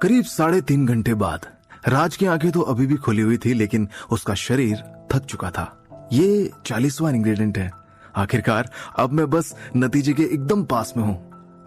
करीब 3.5 घंटे बाद राज की आंखें तो अभी भी खुली हुई थी, लेकिन उसका शरीर थक चुका था। ये 40वां इंग्रेडिएंट है। आखिरकार अब मैं बस नतीजे के एकदम पास में हूं,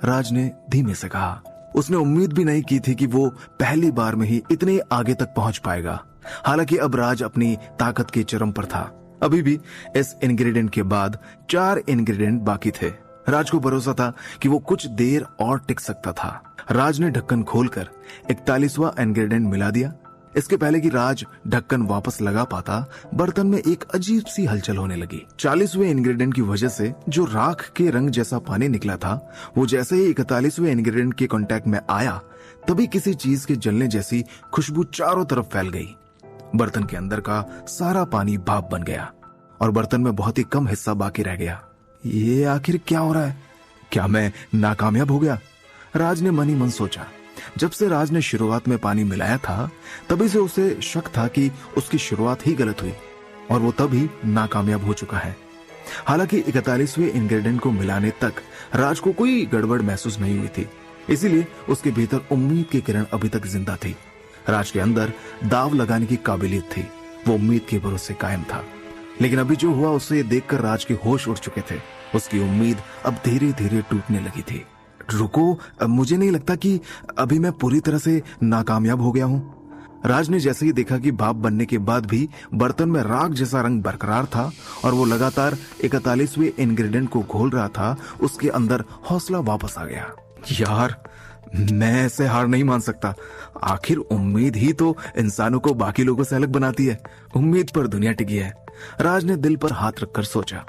राज ने धीमे से कहा। उसने उम्मीद भी नहीं की थी कि वो पहली बार में ही इतने आगे तक पहुंच पाएगा। हालांकि अब राज अपनी ताकत के चरम पर था। अभी भी इस इंग्रेडिएंट के बाद 4 इंग्रेडिएंट बाकी थे। राज को भरोसा था कि वो कुछ देर और टिक सकता था। राज ने ढक्कन खोलकर 41वां इंग्रेडिएंट मिला दिया। इसके पहले कि राज ढक्कन वापस लगा पाता, बर्तन में एक अजीब सी हलचल होने लगी। 40वें इंग्रेडिएंट की वजह से जो राख के रंग जैसा पानी निकला था, वो जैसे ही 41वें इंग्रेडिएंट के कांटेक्ट में आया, तभी किसी चीज के जलने जैसी खुशबू चारों तरफ फैल गई। बर्तन के अंदर का सारा पानी भाप बन गया और बर्तन में बहुत ही कम हिस्सा बाकी रह गया। ये आखिर क्या हो रहा है? क्या मैं नाकामयाब हो गया? राज ने मन ही मन सोचा। जब से राज ने शुरुआत में पानी मिलाया था, तभी से उसे शक था कि उसकी शुरुआत ही गलत हुई और वो तभी नाकामयाब हो चुका है। हालांकि 41वें इंग्रेडिएंट को मिलाने तक राज को कोई गड़बड़ महसूस नहीं हुई थी, इसीलिए उसके भीतर उम्मीद की किरण अभी तक जिंदा थी। राज के अंदर दाव लगाने की काबिलियत थी। वो उम्मीद के भरोसे कायम था। लेकिन अभी जो हुआ उसे देखकर राज के होश उड़ चुके थे। उसकी उम्मीद अब धीरे धीरे टूटने लगी थी। रुको, मुझे नहीं लगता कि अभी मैं पूरी तरह से नाकामयाब हो गया हूं। राज ने जैसे ही देखा कि भाप बनने के बाद भी बर्तन में राख जैसा रंग बरकरार था और वो लगातार 41वें इंग्रेडिएंट को घोल रहा था, उसके अंदर हौसला वापस आ गया। यार, मैं ऐसे हार नहीं मान सकता। आखिर उम्मीद ही तो इंसानों को बाकी लोगों से अलग बनाती है। उम्मीद पर दुनिया टिकी है। राज ने दिल पर हाथ रखकर सोचा।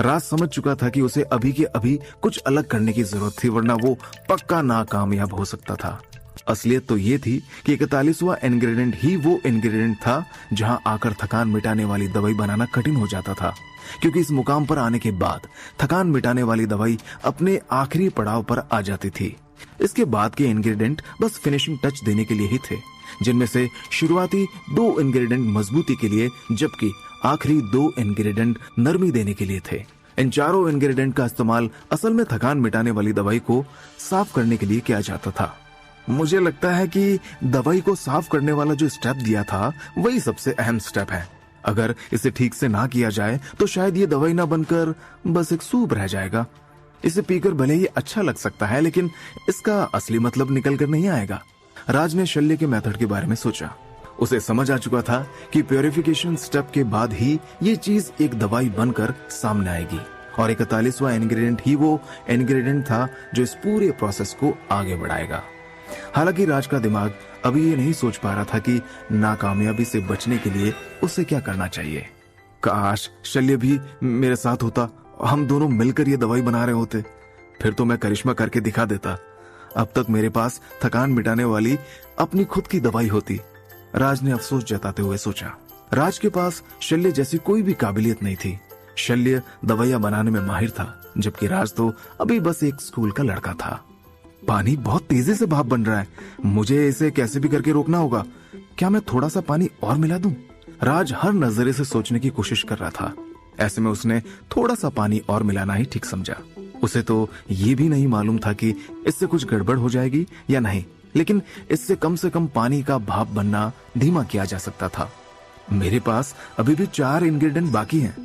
राज समझ चुका था कि उसे अभी के अभी कुछ अलग करने की जरूरत थी, वरना वो पक्का नाकामयाब हो सकता था। असलियत तो ये थी कि 41वां इंग्रेडिएंट ही वो इंग्रेडिएंट था जहां आकर थकान मिटाने वाली दवाई बनाना कठिन हो जाता था, क्योंकि इस मुकाम पर आने के बाद थकान मिटाने वाली दवाई अपने आखिरी पड़ाव पर आ जाती थी। इसके बाद के इंग्रेडिएंट बस फिनिशिंग टच देने के लिए ही थे, जिनमें से शुरुआती 2 इंग्रेडिएंट मजबूती के लिए, जबकि आखिरी 2 इंग्रेडिएंट नरमी देने के लिए थे। इन चारों इंग्रेडिएंट का इस्तेमाल असल में थकान मिटाने वाली दवाई को साफ करने के लिए किया जाता था। मुझे लगता है कि दवाई को साफ करने वाला जो स्टेप दिया था, वही सबसे अहम स्टेप है। अगर इसे ठीक से ना किया जाए तो शायद ये दवाई ना बनकर बस एक सूप रह जाएगा। इसे पीकर भले ही अच्छा लग सकता है, लेकिन इसका असली मतलब निकल कर नहीं आएगा। राज ने शल्य के मेथड के बारे में सोचा। उसे समझ आ चुका था कि प्योरिफिकेशन स्टेप के बाद ही ये चीज एक दवाई बनकर सामने आएगी, और 41वां इंग्रेडिएंट ही वो इंग्रेडिएंट था जो इस पूरे प्रोसेस को आगे बढ़ाएगा। हालांकि राज का दिमाग अभी ये नहीं सोच पा रहा था कि नाकामयाबी से बचने के लिए उसे क्या करना चाहिए। काश शल्य भी मेरे साथ होता, हम दोनों मिलकर ये दवाई बना रहे होते, फिर तो मैं करिश्मा करके दिखा देता। अब तक मेरे पास थकान मिटाने वाली अपनी खुद की दवाई होती, राज ने अफसोस जताते हुए सोचा। राज के पास शल्य जैसी कोई भी काबिलियत नहीं थी। शल्य दवाइयां बनाने में माहिर था, जबकि राज तो अभी बस एक स्कूल का लड़का था। पानी बहुत तेजी से भाप बन रहा है, मुझे इसे कैसे भी करके रोकना होगा। क्या मैं थोड़ा सा पानी और मिला दूं? राज हर नजरिए से सोचने की कोशिश कर रहा था। ऐसे में उसने थोड़ा सा पानी और मिलाना ही ठीक समझा। उसे तो ये भी नहीं मालूम था कि इससे कुछ गड़बड़ हो जाएगी या नहीं, लेकिन इससे कम से कम पानी का भाप बनना धीमा किया जा सकता था। मेरे पास अभी भी 4 इंग्रेडिएंट बाकी हैं,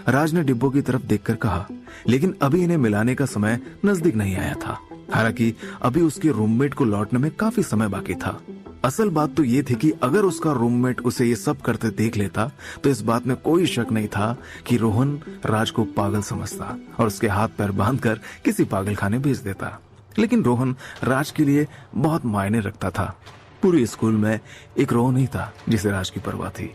राज ने डिब्बों की तरफ देखकर कहा। लेकिन अभी इन्हें मिलाने का समय नजदीक नहीं आया था। हालांकि अभी उसके रूममेट को लौटने में काफी समय बाकी था। असल बात तो ये थी कि अगर उसका रूममेट उसे ये सब करते देख लेता तो इस बात में कोई शक नहीं था कि रोहन राज को पागल समझता और उसके हाथ पैर बांधकर किसी पागल खाने भेज देता। लेकिन रोहन राज के लिए बहुत मायने रखता था। पूरी स्कूल में एक रोहन ही था जिसे राज की परवाह थी।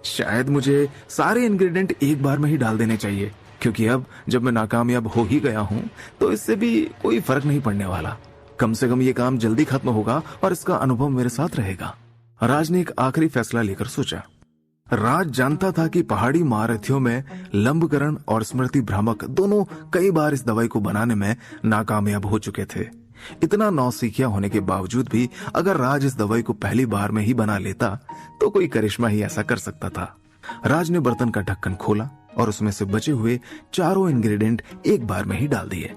शायद मुझे सारे इंग्रेडिएंट एक बार में ही डाल देने चाहिए, क्योंकि अब जब मैं नाकामयाब हो ही गया हूं तो इससे भी कोई फर्क नहीं पड़ने वाला। कम से कम ये काम जल्दी खत्म होगा और इसका अनुभव मेरे साथ रहेगा। राज ने एक आखिरी फैसला लेकर सोचा। राज जानता था कि पहाड़ी महारथियों में लंबकरण और स्मृति भ्रामक दोनों कई बार इस दवाई को बनाने में नाकामयाब हो चुके थे। इतना नौसिखिया होने के बावजूद भी अगर राज इस दवाई को पहली बार में ही बना लेता तो कोई करिश्मा ही ऐसा कर सकता था। राज ने बर्तन का ढक्कन खोला और उसमें से बचे हुए चारों इंग्रेडिएंट एक बार में ही डाल दिए।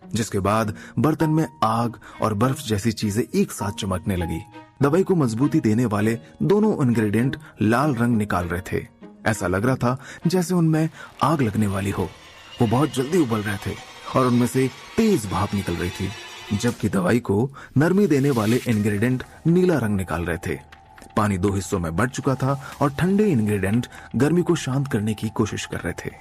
जिसके बाद बर्तन में आग और बर्फ जैसी चीजें एक साथ चमकने लगी। दवाई को मजबूती देने वाले दोनों इंग्रेडिएंट लाल रंग निकाल रहे थे। ऐसा लग रहा था जैसे उनमें आग लगने वाली हो। वो बहुत जल्दी उबल रहे थे और उनमें से तेज भाप निकल रही थी, जबकि दवाई को नरमी देने वाले इंग्रेडिएंट नीला रंग निकाल रहे थे। पानी 2 हिस्सों में बंट चुका था और ठंडे इंग्रेडिएंट गर्मी को शांत करने की कोशिश कर रहे थे।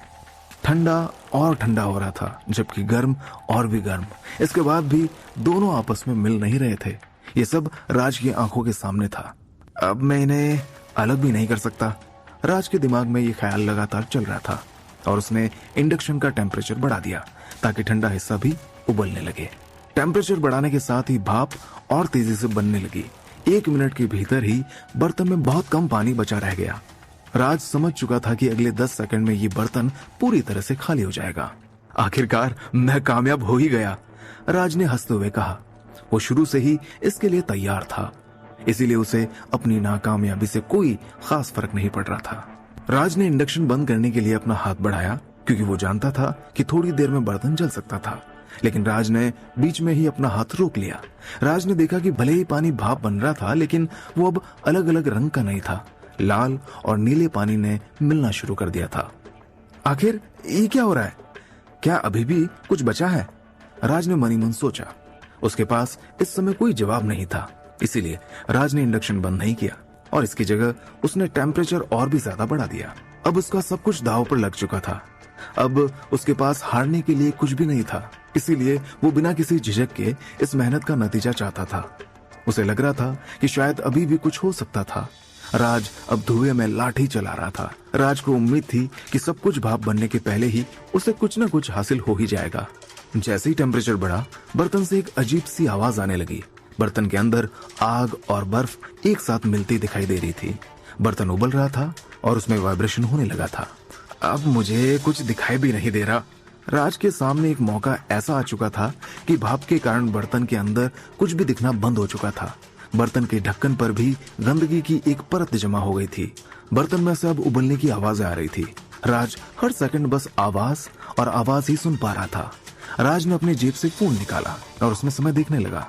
ठंडा और ठंडा हो रहा था, जबकि गर्म और भी गर्म। इसके बाद भी दोनों आपस में मिल नहीं रहे थे। ये सब राज की आंखों के सामने था। अब मैं इन्हें अलग भी नहीं कर सकता। राज के दिमाग में ये ख्याल लगातार चल रहा था और उसने इंडक्शन का टेम्परेचर बढ़ा दिया ताकि ठंडा हिस्सा भी उबलने लगे। टेम्परेचर बढ़ाने के साथ ही भाप और तेजी से बनने लगी। 1 मिनट के भीतर ही बर्तन में बहुत कम पानी बचा रह गया। राज समझ चुका था कि अगले 10 सेकंड में ये बर्तन पूरी तरह से खाली हो जाएगा। आखिरकार मैं कामयाब हो ही गया, राज ने हंसते हुए कहा। वो शुरू से ही इसके लिए तैयार था, इसीलिए उसे अपनी नाकामयाबी से कोई खास फर्क नहीं पड़ रहा था। राज ने इंडक्शन बंद करने के लिए अपना हाथ बढ़ाया, क्योंकि वो जानता था कि थोड़ी देर में बर्तन जल सकता था। लेकिन राज ने बीच में ही अपना हाथ रोक लिया। राज ने देखा कि भले ही पानी भाप बन रहा था, लेकिन वो अब अलग अलग रंग का नहीं था। लाल और नीले पानी ने मिलना शुरू कर दिया था। आखिर ये क्या हो रहा है? क्या अभी भी कुछ बचा है? राज ने मनी मन सोचा। उसके पास इस समय कोई जवाब नहीं था, इसीलिए राज ने इंडक्शन बंद नहीं किया और इसकी जगह उसने टेम्परेचर और भी ज्यादा बढ़ा दिया। अब उसका सब कुछ दांव पर लग चुका था। अब उसके पास हारने के लिए कुछ भी नहीं था, इसीलिए वो बिना किसी झिझक के इस मेहनत का नतीजा चाहता था। उसे लग रहा था कि शायद अभी भी कुछ हो सकता था। राज अब धुएं में लाठी चला रहा था। राज को उम्मीद थी कि सब कुछ भाप बनने के पहले ही उसे कुछ न कुछ हासिल हो ही जाएगा। जैसे ही टेम्परेचर बढ़ा, बर्तन से एक अजीब सी आवाज आने लगी। बर्तन के अंदर आग और बर्फ एक साथ मिलती दिखाई दे रही थी। बर्तन उबल रहा था और उसमें वाइब्रेशन होने लगा था। अब मुझे कुछ दिखाई भी नहीं दे रहा। राज के सामने एक मौका ऐसा आ चुका था कि भाप के कारण बर्तन के अंदर कुछ भी दिखना बंद हो चुका था। बर्तन के ढक्कन पर भी गंदगी की एक परत जमा हो गई थी। बर्तन में से अब उबलने की आवाज आ रही थी। राज हर सेकंड बस आवाज और आवाज ही सुन पा रहा था। राज ने अपने जेब से फोन निकाला और उसमें समय देखने लगा।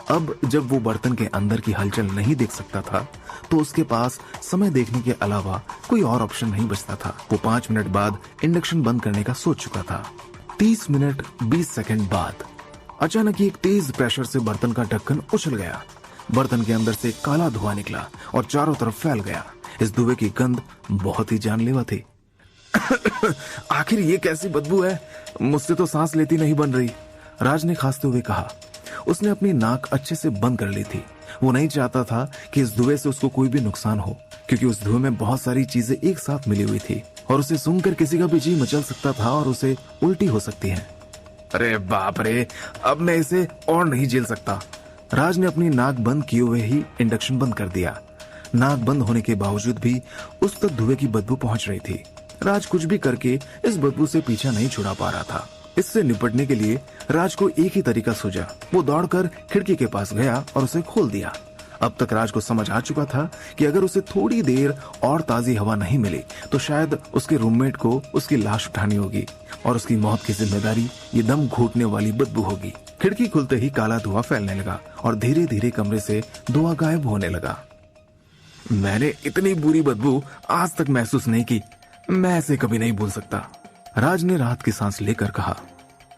अब जब वो बर्तन के अंदर की हलचल नहीं देख सकता था, तो उसके पास समय देखने के अलावा कोई और ऑप्शन नहीं बचता था। वो 5 मिनट बाद इंडक्शन बंद करने का सोच चुका था। 30 मिनट 20 सेकंड बाद अचानक ही एक तेज प्रेशर से बर्तन का ढक्कन उछल गया। बर्तन के अंदर से काला धुआं निकला और चारों तरफ फैल गया। इस धुएं की गंध बहुत ही जानलेवा थी। आखिर ये कैसी बदबू है? मुझसे तो सांस लेती नहीं बन रही, राज ने खांसते हुए कहा। उसने अपनी नाक अच्छे से बंद कर ली थी। वो नहीं चाहता था कि इस धुएं से उसको कोई भी नुकसान हो, क्योंकि उस धुएं में बहुत सारी चीजें एक साथ मिली हुई थी और उसे सुनकर किसी का भी जी मचल सकता था और उसे उल्टी हो सकती है। अरे बाप रे, अब मैं इसे और नहीं झेल सकता। राज ने अपनी नाक बंद किए हुए ही इंडक्शन बंद कर दिया। नाक बंद होने के बावजूद भी उस तक धुएं की बदबू पहुंच रही थी। राज कुछ भी करके इस बदबू से पीछा नहीं छुड़ा पा रहा था। इससे निपटने के लिए राज को एक ही तरीका सूझा। वो दौड़कर खिड़की के पास गया और उसे खोल दिया। अब तक राज को समझ आ चुका था कि अगर उसे थोड़ी देर और ताजी हवा नहीं मिली तो शायद उसके रूममेट को उसकी लाश उठानी होगी और उसकी मौत की जिम्मेदारी ये दम घोटने वाली बदबू होगी। खिड़की खुलते ही काला धुआं फैलने लगा और धीरे धीरे कमरे से धुआं गायब होने लगा। मैंने इतनी बुरी बदबू आज तक महसूस नहीं की। मैं ऐसे कभी नहीं भूल सकता, राज ने राहत की सांस लेकर कहा।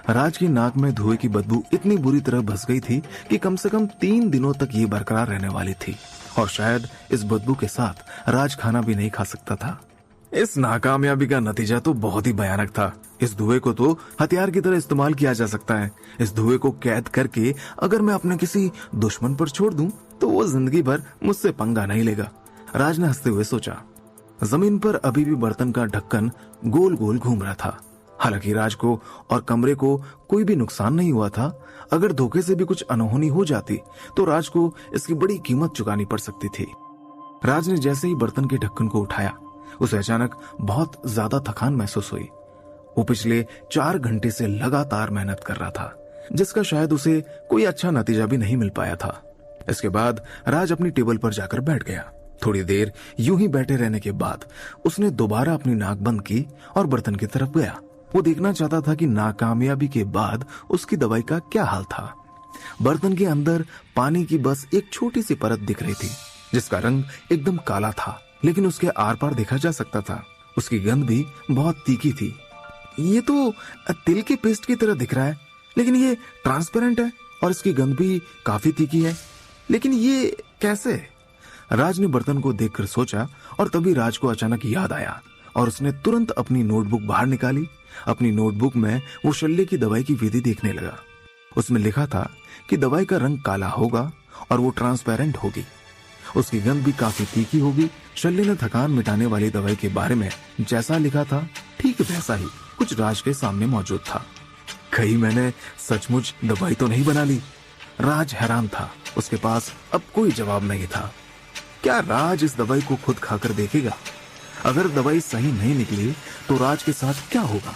राज की नाक में धुएं की बदबू इतनी बुरी तरह बस गई थी कि कम से कम 3 दिनों तक ये बरकरार रहने वाली थी और शायद इस बदबू के साथ राज खाना भी नहीं खा सकता था। इस नाकामयाबी का नतीजा तो बहुत ही भयानक था। इस धुएं को तो हथियार की तरह इस्तेमाल किया जा सकता है। इस धुएं को कैद करके अगर मैं अपने किसी दुश्मन पर छोड़ दूं तो वो जिंदगी भर मुझसे पंगा नहीं लेगा, राज ने हंसते हुए सोचा। जमीन पर अभी भी बर्तन का ढक्कन गोल गोल घूम रहा था। हालांकि राज को और कमरे को कोई भी नुकसान नहीं हुआ था। अगर धोखे से भी कुछ अनहोनी हो जाती तो राज को इसकी बड़ी कीमत चुकानी पड़ सकती थी। राज ने जैसे ही बर्तन के ढक्कन को उठाया, उसे अचानक बहुत ज्यादा थकान महसूस हुई। वो पिछले 4 घंटे से लगातार मेहनत कर रहा था, जिसका शायद उसे कोई अच्छा नतीजा भी नहीं मिल पाया था। इसके बाद राज अपनी टेबल पर जाकर बैठ गया। थोड़ी देर यूं ही बैठे रहने के बाद उसने दोबारा अपनी नाक बंद की और बर्तन की तरफ गया। वो देखना चाहता था कि नाकामयाबी के बाद उसकी दवाई का क्या हाल था। बर्तन के अंदर पानी की बस एक छोटी सी परत दिख रही थी, जिसका रंग एकदम काला था, लेकिन उसके आर पार देखा जा सकता था। उसकी गंध भी बहुत तीखी थी। ये तो तिल के पेस्ट की तरह दिख रहा है, लेकिन ये ट्रांसपेरेंट है और इसकी गंध भी काफी तीखी है, लेकिन ये कैसे? राज ने बर्तन को देखकर सोचा और तभी राज को अचानक याद आया और उसने तुरंत अपनी नोटबुक बाहर निकाली। अपनी नोटबुक में वो शल्य की दवाई की विधि देखने लगा। उसमें लिखा था कि दवाई का रंग काला होगा और वो ट्रांसपेरेंट होगी। उसकी गंध भी काफी तीखी होगी। शल्य ने थकान मिटाने वाली दवाई के बारे में जैसा लिखा था ठीक वैसा ही कुछ राज के सामने मौजूद था। कहीं मैंने सचमुच दवाई तो नहीं बना ली? राज हैरान था। उसके पास अब कोई जवाब नहीं था। क्या राज इस दवाई को खुद खाकर देखेगा? अगर दवाई सही नहीं निकली तो राज के साथ क्या होगा?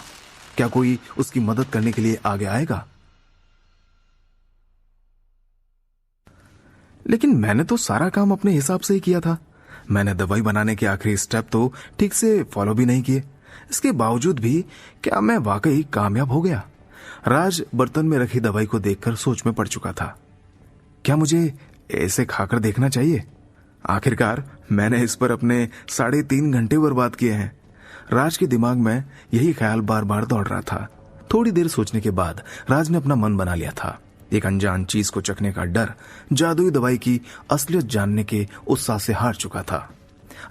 क्या कोई उसकी मदद करने के लिए आगे आएगा? लेकिन मैंने तो सारा काम अपने हिसाब से ही किया था। मैंने दवाई बनाने के आखिरी स्टेप तो ठीक से फॉलो भी नहीं किए। इसके बावजूद भी क्या मैं वाकई कामयाब हो गया? राज बर्तन में रखी दवाई को देखकर सोच में पड़ चुका था। क्या मुझे ऐसे खाकर देखना चाहिए? आखिरकार मैंने इस पर अपने 3.5 घंटे बर्बाद किए हैं। राज के दिमाग में यही ख्याल बार बार दौड़ रहा था। थोड़ी देर सोचने के बाद राज ने अपना मन बना लिया था। एक अनजान चीज को चखने का डर जादुई दवाई की असलियत जानने के उत्साह से हार चुका था।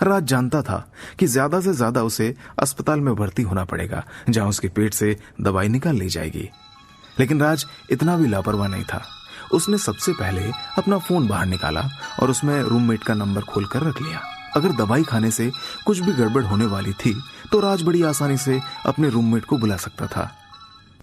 राज जानता था कि ज्यादा से ज्यादा उसे अस्पताल में भर्ती होना पड़ेगा, जहां उसके पेट से दवाई निकाल ली जाएगी। लेकिन राज इतना भी लापरवाह नहीं था। उसने सबसे पहले अपना फोन बाहर निकाला और उसमें रूममेट का नंबर खोलकर रख लिया। अगर दवाई खाने से कुछ भी गड़बड़ होने वाली थी तो राज बड़ी आसानी से अपने रूममेट को बुला सकता था।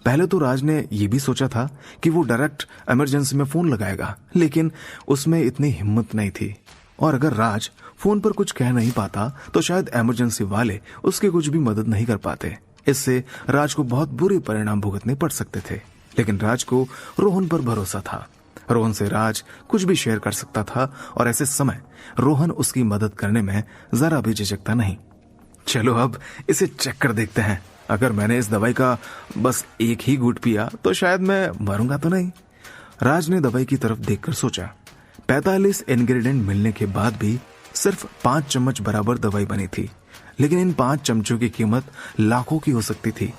पहले तो राज ने यह भी सोचा था कि वो डायरेक्ट इमरजेंसी में फोन लगाएगा, लेकिन उसमें इतनी हिम्मत नहीं थी। और अगर राज फोन पर कुछ कह नहीं पाता तो शायद इमरजेंसी वाले उसकी कुछ भी मदद नहीं कर पाते। इससे राज को बहुत बुरे परिणाम भुगतने पड़ सकते थे। लेकिन राज को रोहन पर भरोसा था। रोहन से राज कुछ भी शेयर कर सकता था और ऐसे समय रोहन उसकी मदद करने में जरा भी झिझकता नहीं। चलो अब इसे चेक कर देखते हैं। अगर मैंने इस दवाई का बस एक ही घूंट पिया तो शायद मैं मरूंगा तो नहीं। राज ने दवाई की तरफ देखकर सोचा। 45 इंग्रेडिएंट मिलने के बाद भी सिर्फ 5 चम्मच बराबर दवाई बनी थी, लेकिन इन 5 चम्मचों की कीमत लाखों की हो सकती थी।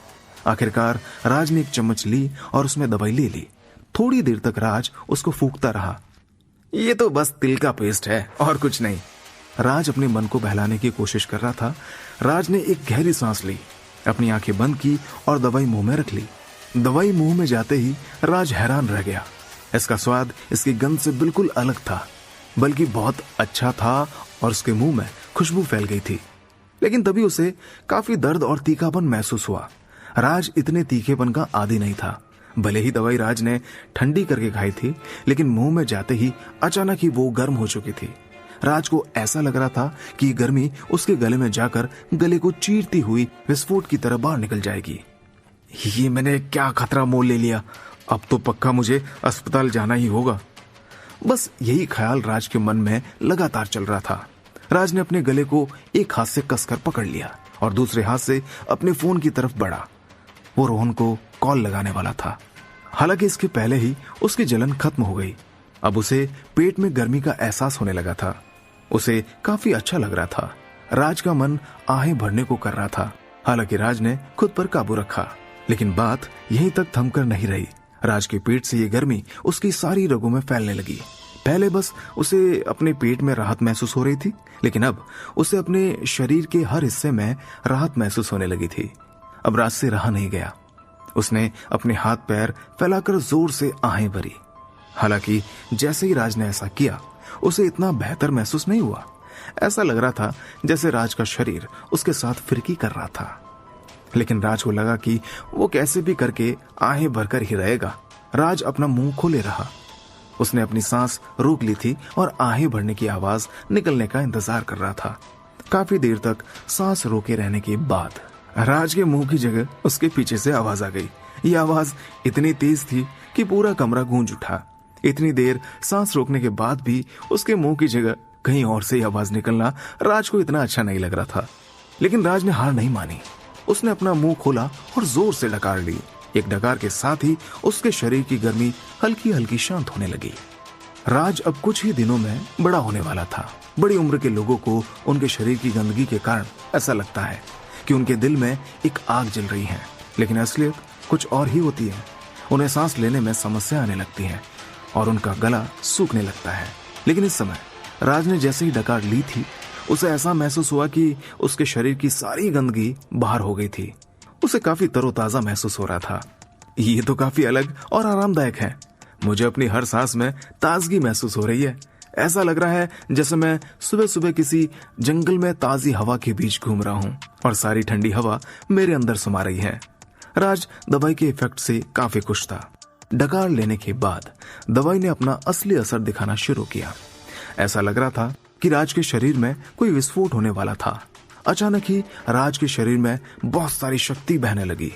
आखिरकार राज ने एक चम्मच ली और उसमें दवाई ले ली। थोड़ी देर तक राज उसको फूंकता रहा। ये तो बस तिल का पेस्ट है और कुछ नहीं। राज अपने मन को बहलाने की कोशिश कर रहा था। राज ने एक गहरी सांस ली, अपनी आंखें बंद की और दवाई मुंह में रख ली। दवाई मुंह में जाते ही राज हैरान रह गया। इसका स्वाद इसकी गंध से बिल्कुल अलग था, बल्कि बहुत अच्छा था और उसके मुंह में खुशबू फैल गई थी। लेकिन तभी उसे काफी दर्द और तीखापन महसूस हुआ। राज इतने तीखेपन का आदी नहीं था। भले ही दवाई राज ने ठंडी करके खाई थी, लेकिन मुंह में जाते ही अचानक ही वो गर्म हो चुकी थी। राज को ऐसा लग रहा था कि गर्मी उसके गले में जाकर गले को चीरती हुई विस्फोट की तरह बाहर निकल जाएगी। ये मैंने क्या खतरा मोल ले लिया। अब तो पक्का मुझे अस्पताल जाना ही होगा। बस यही ख्याल राज के मन में लगातार चल रहा था। राज ने अपने गले को एक हाथ से कसकर पकड़ लिया और दूसरे हाथ से अपने फोन की तरफ बढ़ा। वो रोहन को कॉल लगाने वाला था। हालांकि इसके पहले ही उसकी जलन खत्म हो गई। अब उसे पेट में गर्मी का एहसास होने लगा था। उसे काफी अच्छा लग रहा था। राज का मन आहें भरने को कर रहा था। हालांकि राज ने खुद पर काबू रखा, लेकिन बात यहीं तक थमकर नहीं रही। राज के पेट से ये गर्मी उसकी सारी रगों में फैलने लगी। पहले बस उसे अपने पेट में राहत महसूस हो रही थी, लेकिन अब उसे अपने शरीर के हर हिस्से में राहत महसूस होने लगी थी। अब राज से रहा नहीं गया। उसने अपने हाथ पैर फैलाकर जोर से आहें भरी। हालांकि जैसे ही राज ने ऐसा किया, उसे इतना बेहतर महसूस नहीं हुआ। ऐसा लग रहा था जैसे राज का शरीर उसके साथ फिरकी कर रहा था। लेकिन राज को लगा कि वो कैसे भी करके आहें भरकर ही रहेगा। राज अपना मुंह खोले रहा। उसने अपनी सांस रोक ली थी और आहें भरने की आवाज निकलने का इंतजार कर रहा था। काफी देर तक सांस रोके रहने के बाद राज के मुंह की जगह उसके पीछे से आवाज आ गई। ये आवाज इतनी तेज थी कि पूरा कमरा गूंज उठा। इतनी देर सांस रोकने के बाद भी उसके मुंह की जगह कहीं और से आवाज निकलना राज को इतना अच्छा नहीं लग रहा था। लेकिन राज ने हार नहीं मानी। उसने अपना मुंह खोला और जोर से डकार ली। एक डकार के साथ ही उसके शरीर की गर्मी हल्की हल्की शांत होने लगी। राज अब कुछ ही दिनों में बड़ा होने वाला था। बड़ी उम्र के लोगों को उनके शरीर की गंदगी के कारण ऐसा लगता है कि उनके दिल में एक आग जल रही है, लेकिन असलियत कुछ और ही होती है। उन्हें सांस लेने में समस्या आने लगती है और उनका गला सूखने लगता है। लेकिन इस समय राज ने जैसे ही डकार ली थी, उसे ऐसा महसूस हुआ कि उसके शरीर की सारी गंदगी बाहर हो गई थी। उसे काफी तरोताजा महसूस हो रहा था। ये तो काफी अलग और आरामदायक है। मुझे अपनी हर सांस में ताजगी महसूस हो रही है। ऐसा लग रहा है जैसे मैं सुबह सुबह किसी जंगल में ताजी हवा के बीच घूम रहा हूँ और सारी ठंडी हवा मेरे अंदर समा रही है। राज दवाई के इफेक्ट से काफी खुश था। डकार लेने के बाद दवाई ने अपना असली असर दिखाना शुरू किया। ऐसा लग रहा था कि राज के शरीर में कोई विस्फोट होने वाला था। अचानक ही राज के शरीर में बहुत सारी शक्ति बहने लगी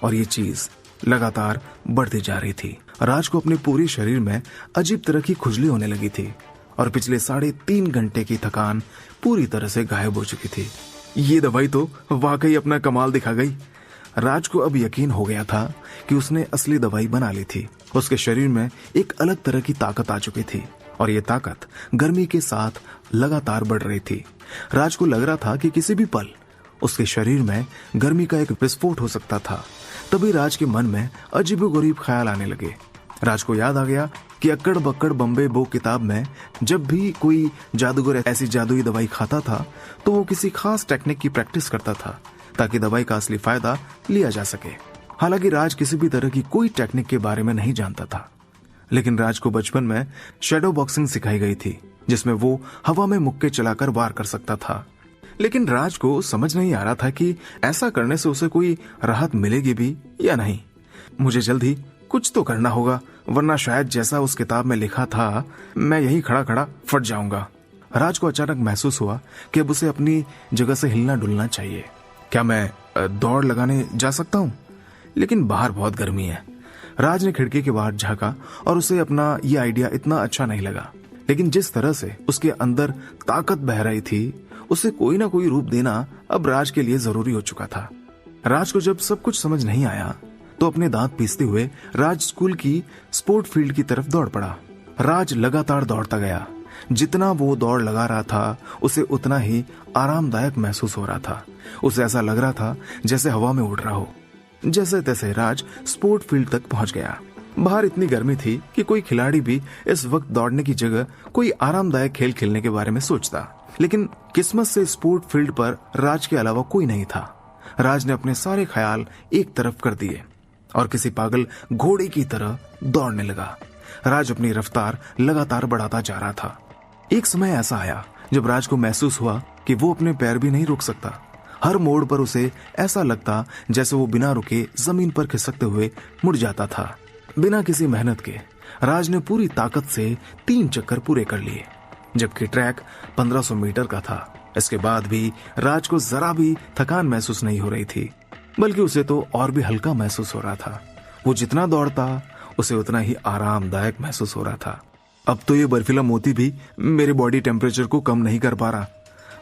और ये चीज लगातार बढ़ती जा रही थी। राज को अपने पूरे शरीर में अजीब तरह की खुजली होने लगी थी और पिछले 3.5 घंटे की थकान पूरी तरह से गायब हो चुकी थी। ये दवाई तो वाकई अपना कमाल दिखा गई। राज को अब यकीन हो गया था कि उसने असली दवाई बना ली थी। उसके शरीर में एक अलग तरह की ताकत आ चुकी थी और ये ताकत गर्मी के साथ लगातार बढ़ रही थी। राज को लग रहा था कि किसी भी पल उसके शरीर में गर्मी का एक विस्फोट हो सकता था। तभी राज के मन में अजीबोगरीब ख्याल आने लगे। राज को याद आ गया कि अक्कड़ बक्कड़ बम्बे बो किताब में जब भी कोई जादूगर ऐसी जादुई दवाई खाता था तो वो किसी खास टेक्निक की प्रैक्टिस करता था ताकि दवाई का असली फायदा लिया जा सके। हालांकि राज किसी भी तरह की कोई टेक्निक के बारे में नहीं जानता था, लेकिन राज को बचपन में शैडो बॉक्सिंग सिखाई गई थी जिसमें वो हवा में मुक्के चलाकर वार कर सकता था। लेकिन राज को समझ नहीं आ रहा था कि ऐसा करने से उसे कोई राहत मिलेगी भी या नहीं। मुझे जल्द ही कुछ तो करना होगा, वरना शायद जैसा उस किताब में लिखा था मैं यहीं खड़ा खड़ा फट जाऊंगा। राज को अचानक महसूस हुआ कि अब उसे अपनी जगह से हिलना डुलना चाहिए। क्या मैं दौड़ लगाने जा सकता हूँ? लेकिन बाहर बहुत गर्मी है। राज ने खिड़की के बाहर झांका और उसे अपना ये आइडिया इतना अच्छा नहीं लगा। लेकिन जिस तरह से उसके अंदर ताकत बह रही थी, उसे कोई ना कोई रूप देना अब राज के लिए जरूरी हो चुका था। राज को जब सब कुछ समझ नहीं आया तो अपने दांत पीसते हुए राज स्कूल की स्पोर्ट फील्ड की तरफ दौड़ पड़ा। राज लगातार दौड़ता गया। जितना वो दौड़ लगा रहा था उसे उतना ही आरामदायक महसूस हो रहा था। उसे ऐसा लग रहा था जैसे हवा में उड़ रहा हो। जैसे तैसे राज स्पोर्ट फील्ड तक पहुंच गया। बाहर इतनी गर्मी थी कि कोई खिलाड़ी भी इस वक्त दौड़ने की जगह कोई आरामदायक खेल खेलने के बारे में सोचता, लेकिन किस्मत से स्पोर्ट फील्ड पर राज के अलावा कोई नहीं था। राज ने अपने सारे ख्याल एक तरफ कर दिए और किसी पागल घोड़े की तरह दौड़ने लगा। राज अपनी रफ्तार लगातार बढ़ाता जा रहा था। एक समय ऐसा आया जब राज को महसूस हुआ कि वो अपने पैर भी नहीं रोक सकता। हर मोड़ पर उसे ऐसा लगता जैसे वो बिना रुके जमीन पर खिसकते हुए मुड़ जाता था। बिना किसी मेहनत के राज ने पूरी ताकत से 3 चक्कर पूरे कर लिए, जबकि ट्रैक 1500 मीटर का था। इसके बाद भी राज को जरा भी थकान महसूस नहीं हो रही थी, बल्कि उसे तो और भी हल्का महसूस हो रहा था। वो जितना दौड़ता उसे उतना ही आरामदायक महसूस हो रहा था। अब तो ये बर्फीला मोती भी मेरे बॉडी टेम्परेचर को कम नहीं कर पा रहा।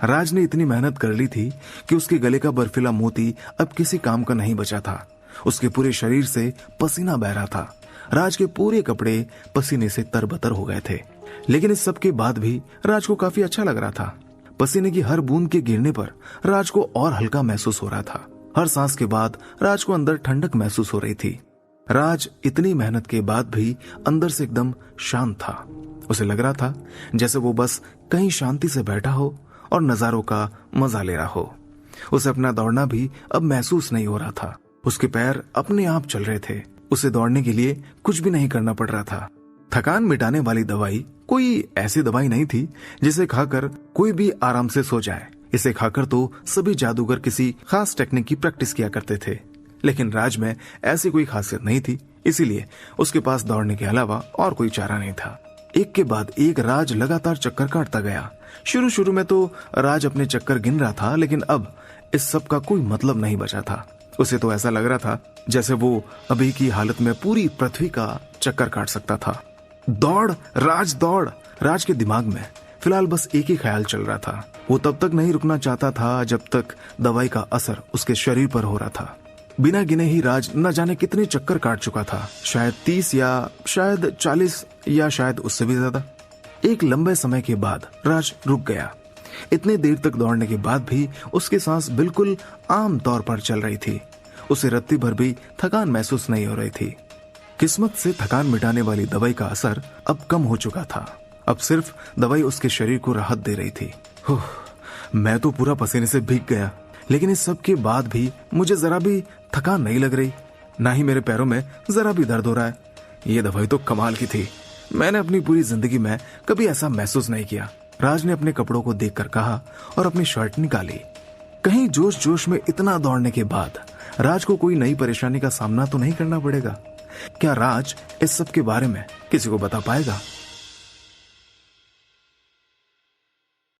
राज ने इतनी मेहनत कर ली थी कि उसके गले का बर्फीला मोती अब किसी काम का नहीं बचा था। उसके पूरे शरीर से पसीना बह रहा था। राज के पूरे कपड़े पसीने से तरबतर हो गए थे। लेकिन इस सब के बाद भी राज को काफी अच्छा लग रहा था। पसीने की हर बूंद के गिरने पर राज को और हल्का महसूस हो रहा था। हर सांस के बाद राज को अंदर ठंडक महसूस हो रही थी। राज इतनी मेहनत के बाद भी अंदर से एकदम शांत था। उसे लग रहा था जैसे वो बस कहीं शांति से बैठा हो और नजारों का मजा ले रहा हो। उसे अपना दौड़ना भी अब महसूस नहीं हो रहा था। उसके पैर अपने आप चल रहे थे। उसे दौड़ने के लिए कुछ भी नहीं करना पड़ रहा था। थकान मिटाने वाली दवाई कोई ऐसी दवाई नहीं थी जिसे खाकर कोई भी आराम से सो जाए। इसे खाकर तो सभी जादूगर किसी खास टेक्निक की प्रैक्टिस किया करते थे, लेकिन राज में ऐसी कोई खासियत नहीं थी, इसीलिए उसके पास दौड़ने के अलावा और कोई चारा नहीं था। एक के बाद एक राज लगातार चक्कर काटता गया। शुरू में तो राज अपने चक्कर गिन रहा था, लेकिन अब इस सब का कोई मतलब नहीं बचा था। उसे तो ऐसा लग रहा था जैसे वो अभी की हालत में पूरी पृथ्वी का चक्कर काट सकता था। दौड़ राज, दौड़। राज के दिमाग में फिलहाल बस एक ही ख्याल चल रहा था। वो तब तक नहीं रुकना चाहता था जब तक दवाई का असर उसके शरीर पर हो रहा था। बिना गिने ही राज न जाने कितने चक्कर काट चुका था, शायद 30 या शायद 40 या शायद उससे भी ज्यादा। एक लंबे समय के बाद राज रुक गया। इतने देर तक दौड़ने के बाद भी उसकी सांस बिल्कुल आम तौर पर चल रही थी। उसे रत्ती भर भी थकान महसूस नहीं हो रही थी। किस्मत से थकान मिटाने वाली दवाई का असर अब कम हो चुका था। अब सिर्फ दवाई उसके शरीर को राहत दे रही थी। मैं तो पूरा पसीने से भीग गया, लेकिन इस सब के बाद भी मुझे जरा भी थकान नहीं लग रही, ना ही मेरे पैरों में जरा भी दर्द हो रहा है। ये दवाई तो कमाल की थी। मैंने अपनी पूरी जिंदगी में कभी ऐसा महसूस नहीं किया। राज ने अपने कपड़ों को देखकर कहा और अपनी शर्ट निकाली। कहीं जोश जोश में इतना दौड़ने के बाद राज को कोई नई परेशानी का सामना तो नहीं करना पड़ेगा। क्या राज इस सब के बारे में किसी को बता पाएगा?